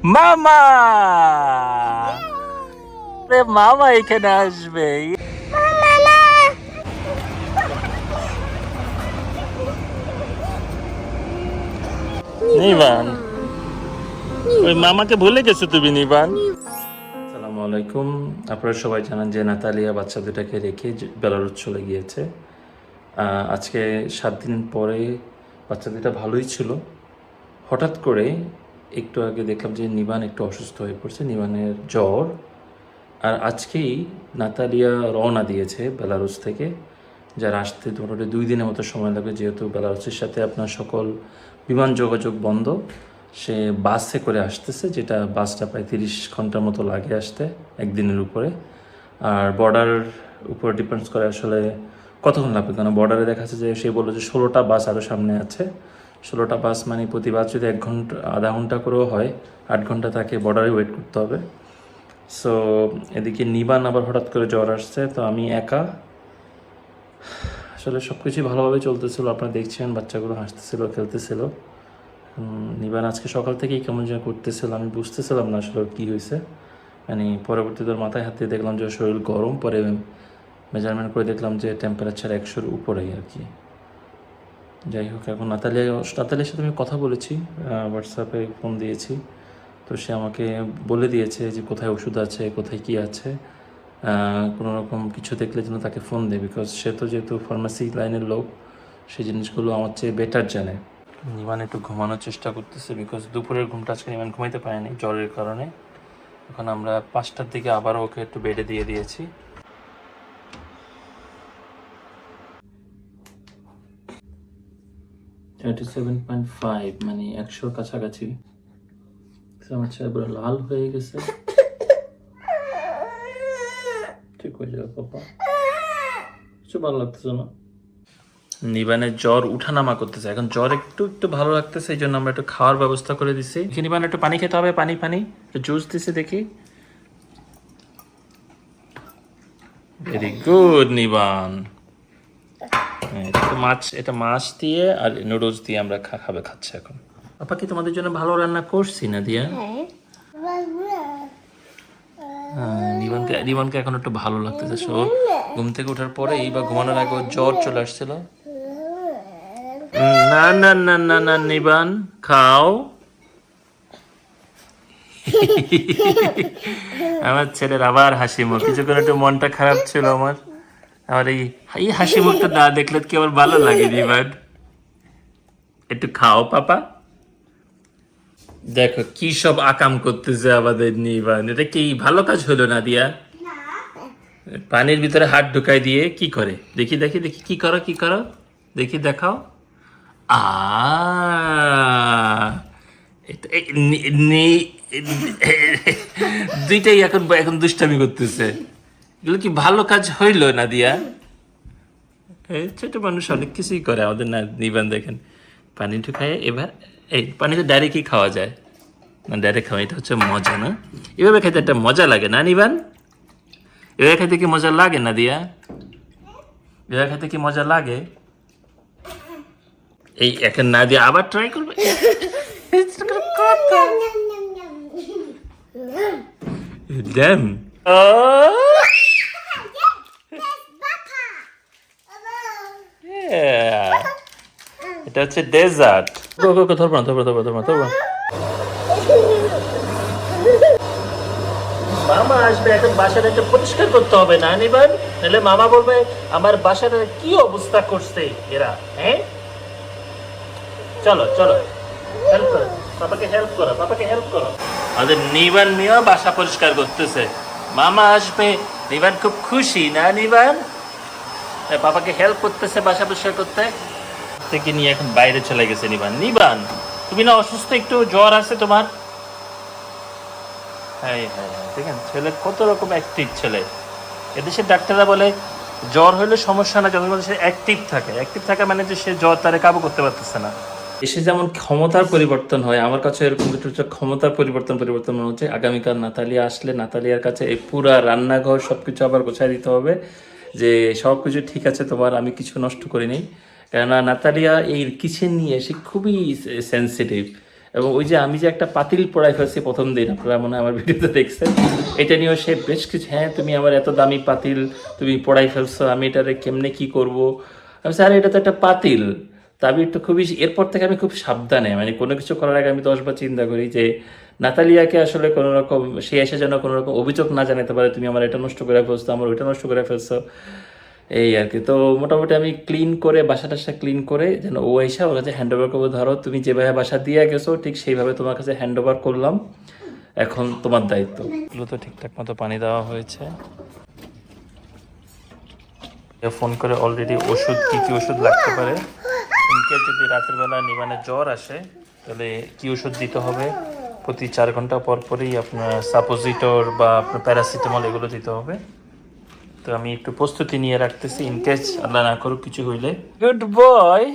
মামা, মামা এখানে আসবে। নিবান, ওই মামাকে ভুলে গেছো তুমি নিবান। আসসালামু আলাইকুম। আপনারা সবাই জানেন যে নাতালিয়া বাচ্চা দুটাকে রেখে বেলারুস চলে গিয়েছে। আজকে 7 দিন পরে বাচ্চা দুটা ভালোই ছিল। হঠাৎ করে একটু আগে দেখলাম যে নিবান একটু অসুস্থ হয়ে পড়ছে, নিবানের জ্বর। আর আজকেই নাতালিয়া রওনা দিয়েছে বেলারুস থেকে, যার আসতে মোটামুটি 2 দিনের মতো সময় লাগবে, যেহেতু বেলারুসের সাথে আপনার সকল বিমান যোগাযোগ বন্ধ। সে বাসে করে আসতেছে, যেটা বাসটা প্রায় 30 ঘন্টার মতো লাগে আসতে একদিনের উপরে। আর বর্ডার উপর ডিপেন্ডস করে আসলে কতক্ষণ লাগবে, কারণ বর্ডারে দেখা যাচ্ছে যে সে বললো যে 16টা বাস আরও সামনে আছে। 16টা বাস মানে প্রতি বাস যদি 1 ঘন্টা আধা ঘন্টা করেও হয়, 8 ঘন্টা তাকে বর্ডারে ওয়েট করতে হবে। সো এদিকে নিবান আবার হঠাৎ করে জ্বর আসছে, তো আমি একা। আসলে সব কিছুই ভালোভাবে চলতেছিল, আপনারা দেখছেন বাচ্চাগুলো হাসতেছিল, খেলতেছিল। নিবান আজকে সকাল থেকেই কেমন যেন করতেছিল, আমি বুঝতেছিলাম না আসলে কী হয়েছে। মানে পরবর্তীতে ওর মাথায় হাত দিয়ে দেখলাম যে শরীর গরম, পরে মেজারমেন্ট করে দেখলাম যে টেম্পারেচার 100-র উপরেই আর কি। যাই হোক, এখন নাতালিয়ার সাথে আমি কথা বলেছি, হোয়াটসঅ্যাপে ফোন দিয়েছি। তো সে আমাকে বলে দিয়েছে যে কোথায় ওষুধ আছে, কোথায় কী আছে, কোনো রকম কিছু দেখলে যেন তাকে ফোন দেয়, বিকজ সে তো যেহেতু ফার্মাসি লাইনের লোক, সেই জিনিসগুলো আমার চেয়ে বেটার জানে। নিমান একটু ঘুমানোর চেষ্টা করতেছে, বিকজ দুপুরের ঘুমটা আজকে নিমান ঘুমাইতে পারেনি জ্বরের কারণে। এখন আমরা 5টার দিকে আবারও ওকে একটু বেডে দিয়ে দিয়েছি। 37.5 মানে 100-র কাছাকাছি। আমার ছেলে লাল হয়ে গেছে। ঠিক হয়ে যাবে পাপা, কিছু ভালো লাগতেছে না। নিবানের জ্বর উঠানামা করতেছে, এখন জ্বর একটু একটু ভালো লাগতেছে, এই জন্য আমরা একটু খাওয়ার ব্যবস্থা করে দিছি। নিবান একটু পানি খেতে হবে, পানি পানি জুস দিছে দেখি। Very good নিবান। এটা মাছ দিয়ে আর নুডলস দিয়ে আমরা খাচ্ছি এখন। পাপা কি তোমাদের জন্য ভালো রান্না করছি না দিয়া? নিবানকে এখন একটু ভালো লাগতেছে। সো ঘুম থেকে ওঠার পরে বা ঘুমানোর আগে জ্বর চলে আসছিল। না না না না না নিবান খাও। আমার ছেলের আবার হাসি মুখ, কিছুক্ষণ একটু মনটা খারাপ ছিল আমার। আমার এই হাসি মুখটা না দেখলে কি আমার ভালো লাগে নিবান। একটু খাও পাপা। দেখো কি সব আকাম করতেছে আমাদের নিবান, এটা কি ভালো কাজ হলো না দিয়া? পানির ভিতরে হাত ঢুকাই দিয়ে কি করে দেখি দেখি দেখি, কি করো কি করো দেখি, দেখাও। আ দুইটাই এখন এখন দুষ্টামি করতেছে। এগুলো কি ভালো কাজ হইল না দিয়া? ছোট মানুষ অনেক কিছুই করে আমাদের না নিবান। দেখেন পানি ঢুকায়, এবার এই পানিতে ডাইরেক্টই খাওয়া যায় না, ডাইরেক্ট খাওয়া এটা হচ্ছে মজা না? এভাবে খাইতে একটা মজা লাগে না নিবান? এভাবে খাইতে কি মজা লাগে না দিয়া? এভাবে খাইতে কি মজা লাগে? এই এখন না দিয়ে আবার ট্রাই করবে। ড্যাম এটা হচ্ছে ডেজার্ট। ধরবো না ধরবো ধরবো ধরবো ধরবো। মামা আসবে, এখন বাসাটা একটু পরিষ্কার করতে হবে না নিবান? নাহলে মামা বলবে আমার বাসাটা কি অবস্থা করছে এরা। হ্যাঁ চলো চলো, হেল্প করো পাপাকে, হেল্প করো পাপাকে, হেল্প করো। আমাদের নিবান মিয়া বাসা পরিষ্কার করতেছে, মামা আসবে, নিবান খুব খুশি না নিবান? পাপাকে হেল্প করতেছে বাসা পরিষ্কার করতে। থেকে নিয়ে এখন বাইরে চলে গেছে নিবান। নিবান তুমি না অসুস্থ, একটু জ্বর আছে তোমার? হ্যাঁ হ্যাঁ হ্যাঁ, দেখেন ছেলে কত রকম অ্যাক্টিভ ছেলে। এদেশের ডাক্তাররা বলে জ্বর হলে সমস্যা না, যখন সে অ্যাক্টিভ থাকে। অ্যাক্টিভ থাকা মানে যে সে জ্বর তারে কাবু করতে পারতেছে না। এসে যেমন ক্ষমতার পরিবর্তন হয়, আমার কাছে এরকম কিছু ক্ষমতার পরিবর্তন মনে হচ্ছে। আগামীকাল নাতালিয়া আসলে নাতালিয়ার কাছে এই পুরা রান্নাঘর সব কিছু আবার গোছায় দিতে হবে, যে সব কিছু ঠিক আছে তোমার, আমি কিছু নষ্ট করিনি। কেননা নাতালিয়া এই কিচেন নিয়ে সে খুবই সেন্সিটিভ। এবং ওই যে আমি যে একটা পাতিল পড়াই ফেলছি প্রথম দিন, আপনারা মনে হয় আমার ভিডিওতে দেখছেন, এটা নিয়েও সে বেশ কিছু, হ্যাঁ তুমি আমার এত দামি পাতিল তুমি পড়াই ফেলছো, আমি এটারে কেমনে কি করব। আমি স্যার এটা তো একটা পাতিল। তা আমি একটু খুবই, এরপর থেকে আমি খুব সাবধানে, মানে কোনো কিছু করার আগে আমি 10 বার চিন্তা করি যে নাতালিয়াকে আসলে কোনো রকম, সে এসে যেন কোনো রকম অভিযোগ না জানাতে পারে, তুমি আমার এটা নষ্ট করে ফেলছো, আমার ওইটা নষ্ট করে ফেলছো, এই আর কি। তো মোটামুটি আমি ক্লিন করে বাসা টাসা ক্লিন করে যেন ও এসে ওর কাছে হ্যান্ড ওভার করবো, ধরো তুমি যেভাবে বাসা দিয়ে গেছো ঠিক সেইভাবে তোমার কাছে হ্যান্ড ওভার করলাম, এখন তোমার দায়িত্ব। এগুলো তো ঠিকঠাক মতো পানি দেওয়া হয়েছে। ফোন করে অলরেডি ওষুধ, কী কী ওষুধ লাগতে পারে, ইনকেস যদি রাতের বেলা নিবানের জ্বর আসে তাহলে কী ওষুধ দিতে হবে, প্রতি 4 ঘন্টা পর পরই আপনার সাপোজিটর বা আপনার প্যারাসিটামল এগুলো দিতে হবে। তো আমি একটু প্রস্তুতি নিয়ে রাখতেছি ইনকেস আল্লাহ না করুক কিছু হইলে। Good boy.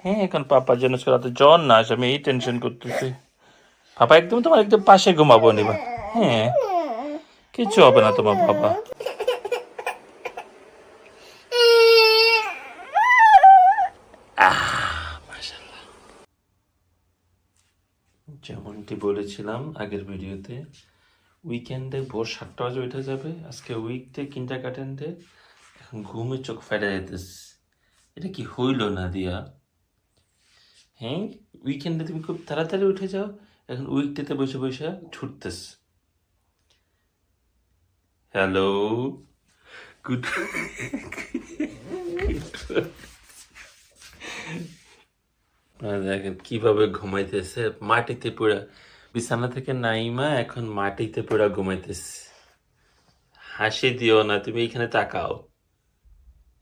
হ্যাঁ এখন পাপার জন্য রাতে জ্বর না আসে, আমি এই টেনশন করতেছি। পাপা একদম তোমার একদম পাশে ঘুমাবো নিবা, হ্যাঁ কিছু হবে না তোমার বাবা। যেমনটি বলেছিলাম আগের ভিডিওতে, উইকেন্ডে ভোর 7টা বাজে উঠে যাবে, আজকে উইকডে কিন্ডারগার্টেনে এখন ঘুমে চোখ ফেটে যেতেছে। এটা কি হইল না দিয়া? হ্যাঁ উইকেন্ডে তুমি খুব তাড়াতাড়ি উঠে যাও, এখন উইকডেতে বসে বসে ছুটতেছ। Hello, good. দেখেন কিভাবে ঘুমাইতেছে, মাটিতে পুরা, বিছানা থেকে নাইমা এখন মাটিতে পুরা ঘুমাইতেছে। হাসি দিও না, তুমি এইখানে তাকাও,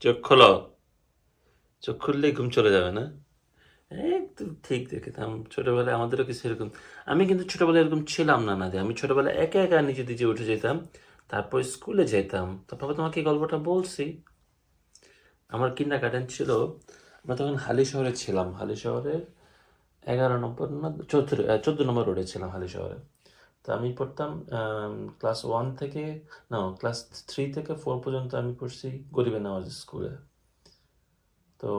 চোখ খোলো, চোখ খুললেই ঘুম চলে যাবে না? একদম ঠিক দেখেতাম ছোটবেলায় আমাদেরও কিছু এরকম। আমি কিন্তু ছোটবেলায় এরকম ছিলাম না, না আমি ছোটবেলায় একা একা নিজে নিজে উঠে যেতাম, তারপর স্কুলে যেতাম। তারপর তোমাকে এই গল্পটা বলছি। আমার কিন্ডারগার্টেন ছিল, আমরা তখন হালি শহরে ছিলাম, হালি শহরে 11 নম্বর না 14 নম্বর রোডে ছিলাম হালি শহরে। তো আমি পড়তাম ক্লাস 1 থেকে, না ক্লাস 3 থেকে 4 পর্যন্ত আমি পড়ছি গরিবে নওয়াজ স্কুলে। তো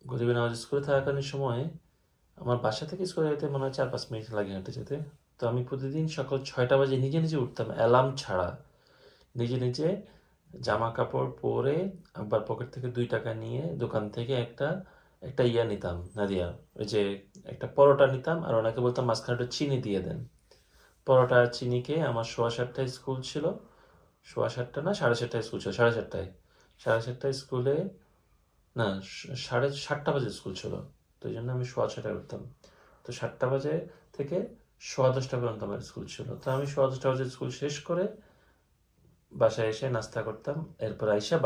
গরিবে নওয়াজ স্কুলে থাকাকালীন সময়ে আমার বাসা থেকে স্কুলে যেতে মনে হয় 4-5 মিনিট লাগে হেঁটে যেতে। তো আমি প্রতিদিন সকাল 6টা বাজে নিজে নিজে উঠতাম, অ্যালার্ম ছাড়া নিজে নিজে জামা কাপড় পরে, আবার পকেট থেকে 2 টাকা নিয়ে দোকান থেকে একটা একটা ইয়া নিতাম, নাদিয়া ওই যে একটা পরোটা নিতাম, আর ওনাকে বলতাম মাঝখানে একটু চিনি দিয়ে দেন। পরোটা আর চিনিকে, আমার 7:15টায় স্কুল ছিল, 7:15 না 7:30টায় স্কুল ছিল, 7:30টায়, 7:30টায় স্কুলে, না 7:30 বাজে স্কুল ছিল, তো এই জন্য আমি 6:15টায় উঠতাম। তো 7টা বাজে থেকে 10:15 পর্যন্ত আমার স্কুল ছিল। তো আমি 10:15 বাজে স্কুল শেষ করে বাসায় এসে নাস্তা করতাম, এরপর আইসা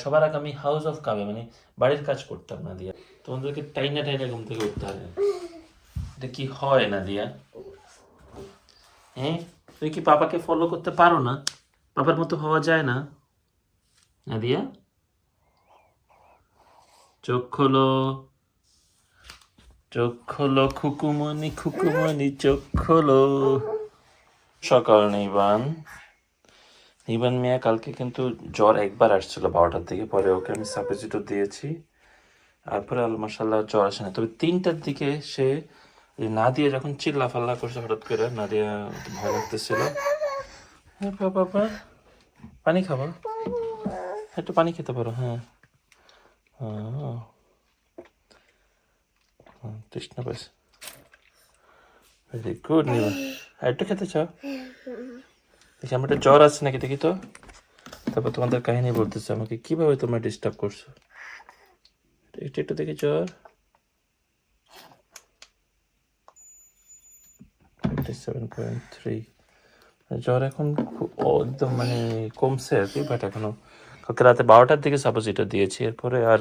সবার আগে আমি হাউস অফ কামে মানে বাড়ির কাজ করতাম না দিয়া। তোমাদেরকে টাইনা টাইনা ঘুম থেকে উঠতে হবে, এটা কি হয় না দিয়া? হ্যাঁ তুমি কি পাপাকে ফলো করতে পারো না? পাপার মতো হওয়া যায় না? নাদিয়া চোখ খোলো, চোখ খোলো খুকুমনি, খুকুমনি চোখ খোলো। সকাল নিবান, নিবান মিয়া কালকে কিন্তু জ্বর একবার আসছিল 12টার দিকে, পরে ওকে আমি সাপোজিটর দিয়েছি, তারপরে মাশাআল্লাহ জ্বর আসে না। তবে 3টার দিকে সে নাদিয়া যখন চিল্লা ফাল্লা করছে হঠাৎ করে, নাদিয়া ভয় লাগতেছিল। হ্যাঁ বাবা পানি খাবা, একটু পানি খেতে পারো, হ্যাঁ হ্যাঁ তৃষ্ণা পাইছে, ভেরি গুড নিবা। আর একটু খেতে চাও? দেখি আমার একটা জ্বর আছে নাকি দেখি তো, তারপর তোমাদের কাহিনী বলতেছে আমাকে কিভাবে তোমরা ডিস্টার্ব করছো। একটু একটু দেখি জ্বর, 57.3। জ্বর এখন একদম মানে কমছে আর কি, বাট এখনো কালকে রাতে 12টার দিকে সাপোজিটর দিয়েছি, এরপরে আর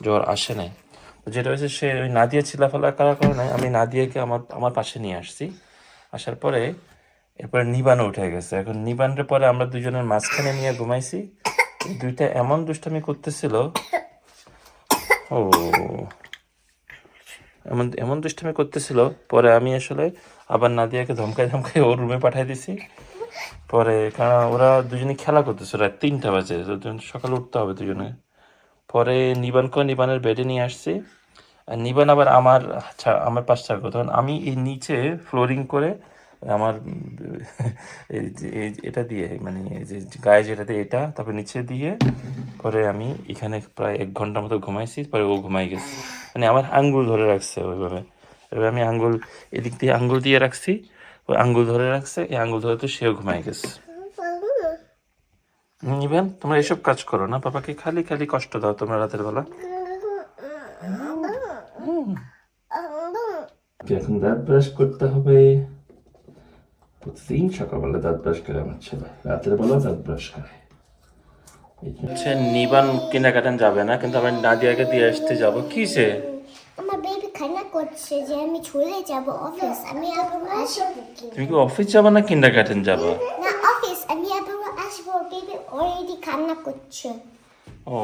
জ্বর আসে নাই। যেটা হয়েছে সে ওই নাদিয়া চিল্লাফাল্লা করার কারণে আমি নাদিয়াকে আমার আমার পাশে নিয়ে আসছি, আসার পরে এরপরে নিবানও উঠে গেছে। এখন নিবানের পরে আমরা দুজনের মাঝখানে নিয়ে ঘুমাইছি, এই দুইটা এমন দুষ্টামি করতেছিল, ও এমন এমন দুষ্টামি করতেছিল, পরে আমি আসলে আবার নাদিয়াকে ধমকাই ধমকাই ওর রুমে পাঠিয়ে দিছি। পরে কারণ ওরা দুজনে খেলা করতেছে, রাত 3টা বাজে, সকালে উঠতে হবে দুজনে। পরে নিবানকে নিবানের বেডে নিয়ে আসছি, আর নিবান আবার আমার আমার পাশ ছাড়বো, তখন আমি এই নিচে ফ্লোরিং করে আমার এটা দিয়ে মানে এই যে গায়ে যেটা দিয়ে এটা, তারপরে নিচে দিয়ে পরে আমি এখানে প্রায় 1 ঘন্টার মতো ঘুমাইছি, পরে ও ঘুমাই গেছে। মানে আমার আঙ্গুল ধরে রাখছে ওইভাবে, এবার আমি আঙ্গুল এদিক দিয়ে আঙ্গুল দিয়ে রাখছি, ওই আঙ্গুল ধরে রাখছে, এই আঙ্গুল ধরে তো সেও ঘুমাই গেছে। নিবেন তোমরা এসব কাজ করো না, পাপাকে খালি খালি কষ্ট দাও তোমরা রাতের বেলা। এখন দাঁত ব্রাশ করতে হবে, প্রতিদিন সকালবেলা দাঁত ব্রাশ করে আমার ছেলে, রাতের বেলা দাঁত ব্রাশ করে। হচ্ছে নিবান কিন্ডারগার্টেন যাবে না, কিন্তু আমি নাদিয়াকে দিয়ে আসতে যাবো। কিসে? আমার বেবি কান্না করছে যে আমি চলে যাব অফিস, আমি আবার আসবো। তুমি কি অফিস যাবে না কিন্ডারগার্টেন যাবে? না অফিস, আমি আবার আসবো, বেবি অলরেডি কান্না করছে। ও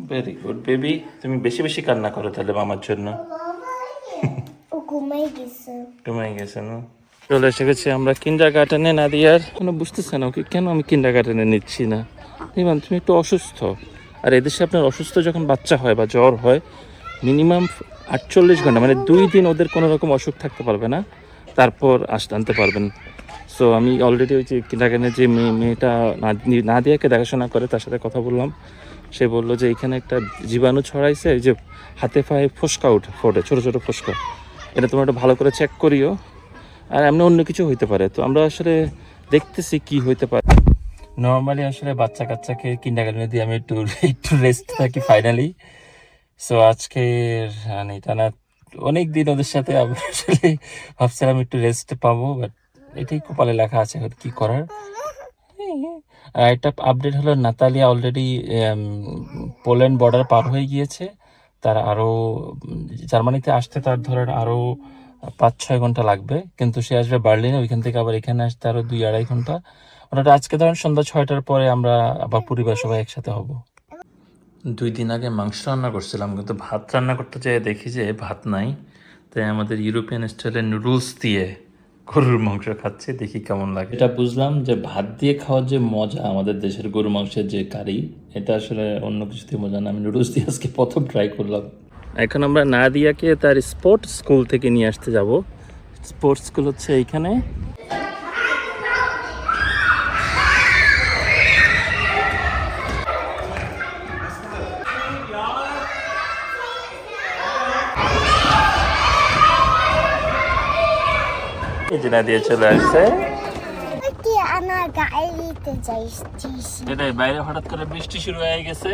ভেরি গুড বেবি, তুমি বেশি বেশি কান্না করো তাহলে মামার জন্য। ও ঘুমাই গেছে। ঘুমাই গেছে না? চলে এসে গেছি আমরা কিন্ডারগার্টেনে। নাদিয়ার কোনো বুঝতেছে না ওকে কেন আমি কিন্ডারগার্টেনে নিচ্ছি না। নিবান তুমি একটু অসুস্থ, আর এদেশে আপনার অসুস্থ যখন বাচ্চা হয় বা জ্বর হয় মিনিমাম 48 ঘন্টা মানে 2 দিন ওদের কোনো রকম অসুখ থাকতে পারবে না, তারপর আনতে পারবেন। সো আমি অলরেডি ওই যে কিন্ডারগার্টেনে যে মেয়েটা নাদিয়াকে দেখাশোনা করে তার সাথে কথা বললাম। সে বললো যে এখানে একটা জীবাণু ছড়াইছে, এই যে হাতে পায়ে ফোসকা ফোটে, ছোটো ছোটো ফোসকা, এটা তোমরা একটু ভালো করে চেক করিও। আর এমনি অন্য কিছু হইতে পারে, তো আমরা আসলে দেখতেছি কি হইতে পারে। নর্মালি আসলে বাচ্চা কাচ্চাকে কিন্ডারগার্টেনে দিয়ে আমি একটু রেস্ট থাকি ফাইনালি। সো আজকে মানে টানা অনেক দিন ওদের সাথে আমি আসলে ভাবছিলাম একটু রেস্ট পাবো, বাট এটাই কপালে লেখা আছে, কি করার। আর একটা আপডেট হলো নাতালিয়া অলরেডি পোল্যান্ড বর্ডার পার হয়ে গিয়েছে। তার আরও জার্মানিতে আসতে তার ধরেন আরও 5-6 ঘন্টা লাগবে, কিন্তু সে আসবে বার্লিনে, ওইখান থেকে আবার এখানে আসতে আরও 2-2.5 ঘন্টা। ওটা আজকে ধরেন সন্ধ্যা 6টার পরে আমরা আবার পরিবার সবাই একসাথে হব। 2 দিন আগে মাংস রান্না করছিলাম, কিন্তু ভাত রান্না করতে যেয়ে দেখি যে ভাত নাই, তাই আমাদের ইউরোপিয়ান স্টাইলের নুডলস দিয়ে গরুর মাংস খাচ্ছে, দেখি কেমন লাগে। এটা বুঝলাম যে ভাত দিয়ে খাওয়ার যে মজা আমাদের দেশের গরুর মাংসের যে কারি, এটা আসলে অন্য কিছুতে মজা না। আমি নুডলস দিয়ে আজকে প্রথম ট্রাই করলাম। এখন আমরা নাদিয়াকে তার স্পোর্টস স্কুল থেকে নিয়ে আসতে যাব। স্পোর্টস স্কুল হচ্ছে এইখানে। এই যে নাদিয়া চলে আসছে। আমার গাড়িতে যাইছিস এটাই বাইরে হঠাৎ করে বৃষ্টি শুরু হয়ে গেছে।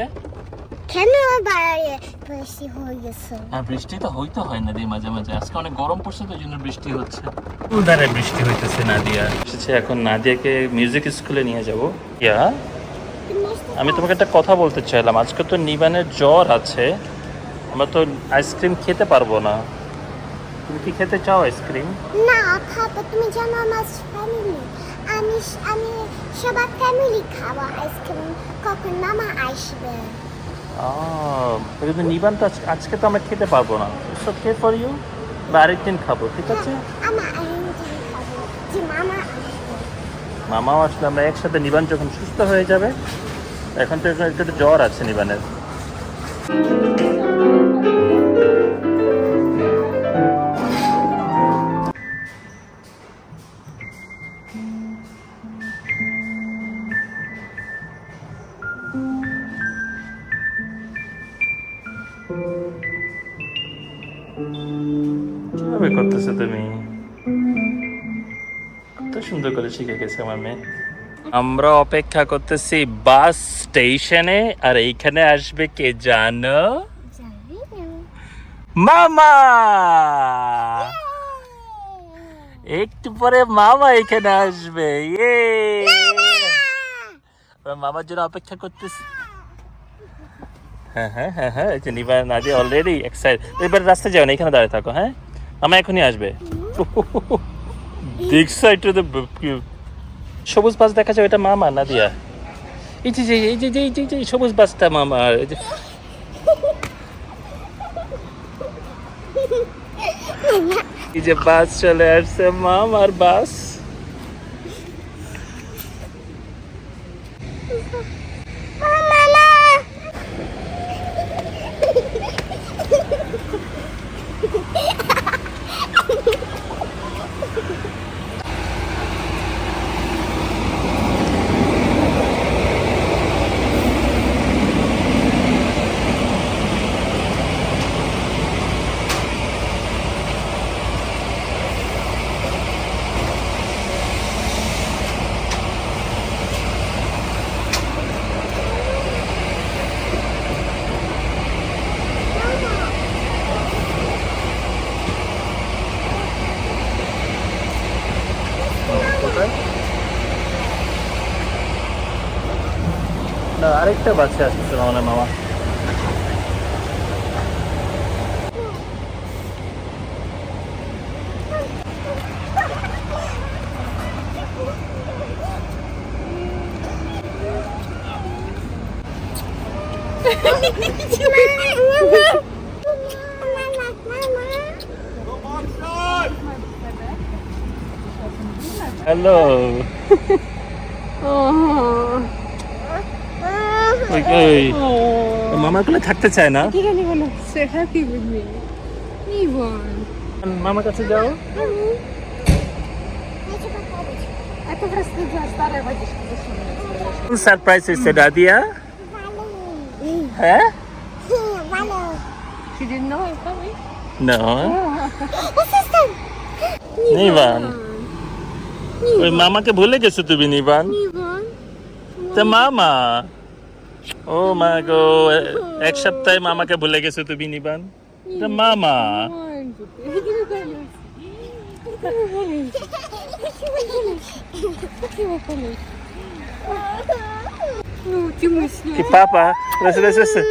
কেন বাইরে বৃষ্টি হয়ে গেছে? হ্যাঁ বৃষ্টি তো হইতে হয় না দিয়ে মাঝে মাঝে, আজকে অনেক গরম পড়ছে তো জন্য বৃষ্টি হচ্ছে। উদারে বৃষ্টি হইতেছে। নাদিয়া এসেছে, এখন নাদিয়াকে মিউজিক স্কুলে নিয়ে যাব। ইয়া আমি তোমাকে একটা কথা বলতে চাইলাম, আজকে তো নিবানের জ্বর আছে, আমরা তো আইসক্রিম খেতে পারবো না। তুমি কি খেতে চাও আইসক্রিম? না খাবো, তুমি জানো আমার ফ্যামিলি, আমি আমি সবার ফ্যামিলি খাবো আইসক্রিম, কখন মামা আসবে। কিন্তু নিবান তো আজকে তো আমরা খেতে পারবো না। ইটস ওকে ফর ইউ, বা আরেকদিন খাবো, ঠিক আছে? আমার আরেকদিন খাবো, যে মামা আসবে। মামাও আসলে আমরা একসাথে, নিবান যখন সুস্থ হয়ে যাবে। এখন তো একটু জ্বর আছে নিবানের। কিভাবে করতেছো তুমি? কত সুন্দর করে শিখে গেছে আমার মেয়ে। আমরা অপেক্ষা করতেছি বাস স্টেশনে, আর এইখানে আসবে কে জানো? মামা। একটু পরে মামা এখানে আসবে। মামার জন্য অপেক্ষা করতেছি। হ্যাঁ হ্যাঁ হ্যাঁ হ্যাঁ, এই যে নিবা নাদিয়া অলরেডি এক্সাইটেড। এবার রাস্তায় যাও না, এখানে দাঁড়িয়ে থাকো। হ্যাঁ মামা এখনই আসবে। বিগ সাইড টু দ্য সবুজ বাস দেখা যায়, এটা মামা নাদিয়া। এই যে এই যে এই যে সবুজ বাসটা মামা। এই যে এই যে বাস চলে আসছে, মামার বাস। না আরেকটা বাচ্চা আসছে মানে মামা। হ্যালো। মামার কোলে থাকতে চায় না। He didn't even say happy with me. Ivan. মামার কাছে যাও। Это просто для старой водички зашла. সারপ্রাইজ হয়েছে দাদিয়া। হ্যাঁ She didn't know I'm coming. না নিবান, ওই মামাকে ভুলে গেছো তুমি নিবান। Ivan. তা মামা, ও মা গো, এক সপ্তাহে মামাকে ভুলে গেছো তুমি নিবান। তা মামা Ну, ты мой снег. কি পাপা, listen, listen.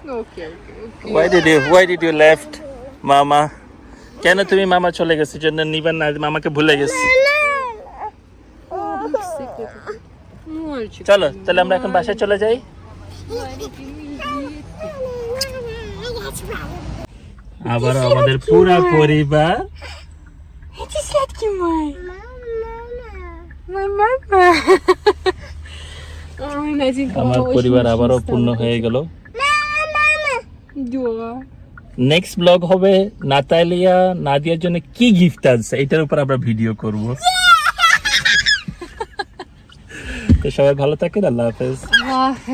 Ну, окей, окей. Why did you left মামা? কেন তুমি মামা চলে গেছে জন্য নিবান না মামাকে ভুলে গেছে? Мальчик. চলো তাহলে আমরা এখন বাসায় চলে যাই। আবার আমাদের পুরো পরিবার। Это сладкий мой. Мой мама. Ой, Наденька, আমার очень পরিবার очень আবারও стала. পূর্ণ হয়ে গেল। Да. নেক্সট ব্লগ হবে নাতালিয়া নাদিয়ার জন্য কি গিফট আছে এটার উপর আমরা ভিডিও করব। তো সবাই ভালো থাকেন, আল্লাহ হাফেজ। Ах,